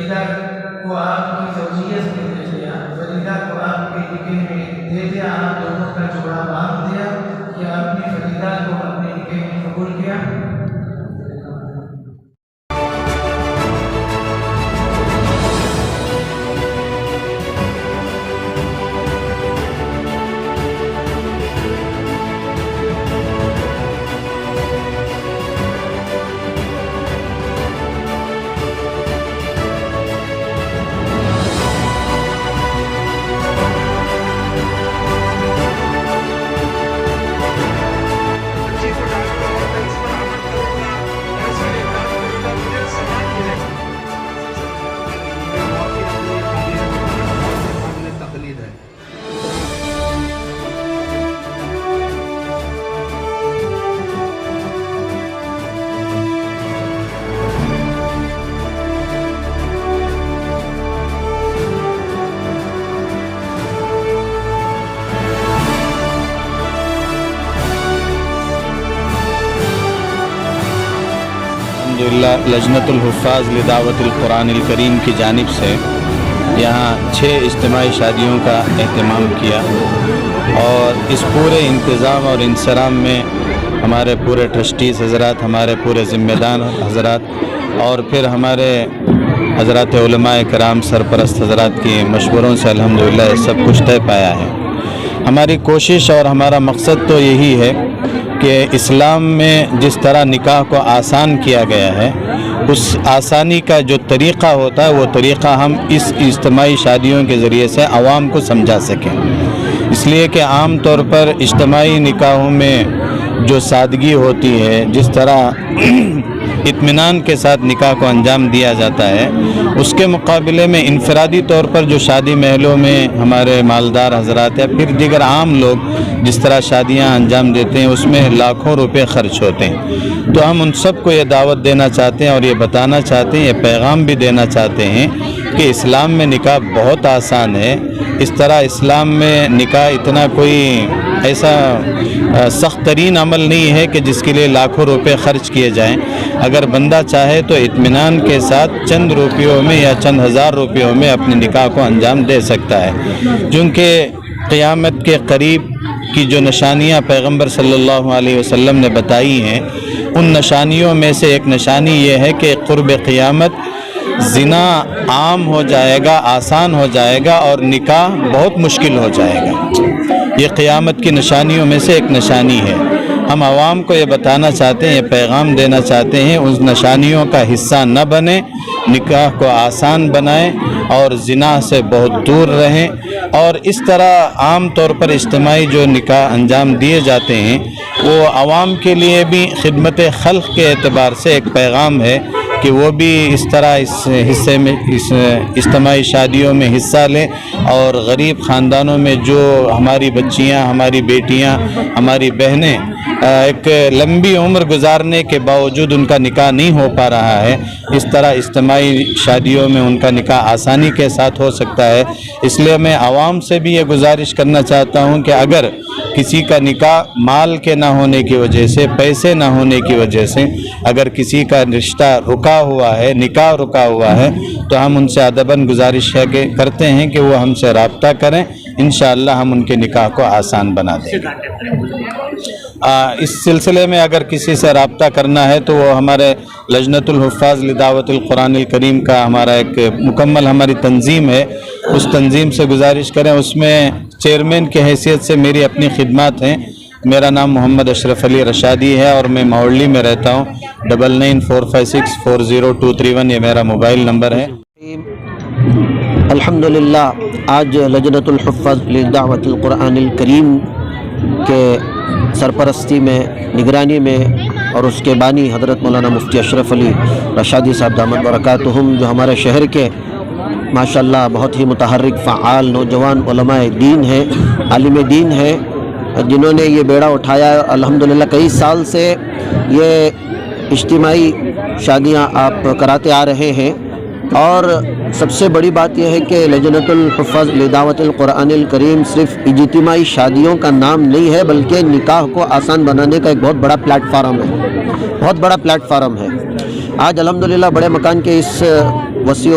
فریدہ کو آپ کی زوجیت میں دے دیا، فریدہ کو آپ کے نکاح میں دے دیا، آپ دونوں کا جوڑا باندھ دیا کہ آپ نے فریدہ کو اپنے نکاح میں قبول کیا؟ الحمدللہ لجنۃ الحفاظ لدعوت القرآن الکریم کی جانب سے یہاں 6 اجتماعی شادیوں کا اہتمام کیا، اور اس پورے انتظام اور انصرام میں ہمارے پورے ٹرسٹیز حضرات، ہمارے پورے ذمہ دار حضرات، اور پھر ہمارے حضرات علماء کرام سرپرست حضرات کی مشوروں سے الحمدللہ یہ سب کچھ طے پایا ہے۔ ہماری کوشش اور ہمارا مقصد تو یہی ہے کہ اسلام میں جس طرح نکاح کو آسان کیا گیا ہے، اس آسانی کا جو طریقہ ہوتا ہے وہ طریقہ ہم اس اجتماعی شادیوں کے ذریعے سے عوام کو سمجھا سکیں۔ اس لیے کہ عام طور پر اجتماعی نکاحوں میں جو سادگی ہوتی ہے، جس طرح اطمینان کے ساتھ نکاح کو انجام دیا جاتا ہے، اس کے مقابلے میں انفرادی طور پر جو شادی محلوں میں ہمارے مالدار حضرات یا پھر دیگر عام لوگ جس طرح شادیاں انجام دیتے ہیں، اس میں لاکھوں روپے خرچ ہوتے ہیں۔ تو ہم ان سب کو یہ دعوت دینا چاہتے ہیں اور یہ بتانا چاہتے ہیں، یہ پیغام بھی دینا چاہتے ہیں کہ اسلام میں نکاح بہت آسان ہے۔ اس طرح اسلام میں نکاح اتنا کوئی ایسا سخت ترین عمل نہیں ہے کہ جس کے لیے لاکھوں روپے خرچ کیے جائیں۔ اگر بندہ چاہے تو اطمینان کے ساتھ چند روپیوں میں یا چند ہزار روپیوں میں اپنے نکاح کو انجام دے سکتا ہے، چونکہ قیامت کے قریب کی جو نشانیاں پیغمبر صلی اللہ علیہ وسلم نے بتائی ہیں، ان نشانیوں میں سے ایک نشانی یہ ہے کہ قرب قیامت زنا عام ہو جائے گا، آسان ہو جائے گا، اور نکاح بہت مشکل ہو جائے گا۔ یہ قیامت کی نشانیوں میں سے ایک نشانی ہے۔ ہم عوام کو یہ بتانا چاہتے ہیں، یہ پیغام دینا چاہتے ہیں، اس نشانیوں کا حصہ نہ بنیں، نکاح کو آسان بنائیں اور زنا سے بہت دور رہیں۔ اور اس طرح عام طور پر اجتماعی جو نکاح انجام دیے جاتے ہیں، وہ عوام کے لیے بھی خدمت خلق کے اعتبار سے ایک پیغام ہے کہ وہ بھی اس طرح اس حصے میں، اس اجتماعی شادیوں میں حصہ لیں، اور غریب خاندانوں میں جو ہماری بچیاں، ہماری بیٹیاں، ہماری بہنیں ایک لمبی عمر گزارنے کے باوجود ان کا نکاح نہیں ہو پا رہا ہے، اس طرح اجتماعی شادیوں میں ان کا نکاح آسانی کے ساتھ ہو سکتا ہے۔ اس لیے میں عوام سے بھی یہ گزارش کرنا چاہتا ہوں کہ اگر کسی کا نکاح مال کے نہ ہونے کی وجہ سے، پیسے نہ ہونے کی وجہ سے اگر کسی کا رشتہ رکا ہوا ہے، نکاح رکا ہوا ہے، تو ہم ان سے ادباً گزارش کرتے ہیں کہ وہ ہم سے رابطہ کریں، انشاءاللہ ہم ان کے نکاح کو آسان بنا دیں گے۔ اس سلسلے میں اگر کسی سے رابطہ کرنا ہے تو وہ ہمارے لجنۃ الحفاظ لدعوت القرآن الکریم کا ہمارا ایک مکمل ہماری تنظیم ہے، اس تنظیم سے گزارش کریں۔ اس میں چیئرمین کی حیثیت سے میری اپنی خدمات ہیں۔ میرا نام محمد اشرف علی رشادی ہے اور میں ماوڑلی میں رہتا ہوں۔ 9945640231 یہ میرا موبائل نمبر ہے۔ الحمدللہ آج لجنۃ الحفاظ لدعوت القرآن الکریم کے سرپرستی میں، نگرانی میں، اور اس کے بانی حضرت مولانا مفتی اشرف علی رشادی صاحب دامت برکاتہم، جو ہمارے شہر کے ماشاءاللہ بہت ہی متحرک فعال نوجوان علماء دین ہیں، عالم دین ہیں، جنہوں نے یہ بیڑا اٹھایا۔ الحمدللہ کئی سال سے یہ اجتماعی شادیاں آپ کراتے آ رہے ہیں، اور سب سے بڑی بات یہ ہے کہ لجنۃ الحفاظ لدعوت القرآن الکریم صرف اجتماعی شادیوں کا نام نہیں ہے، بلکہ نکاح کو آسان بنانے کا ایک بہت بڑا پلیٹ فارم ہے، بہت بڑا پلیٹ فارم ہے۔ آج الحمدللہ بڑے مکان کے اس وسیع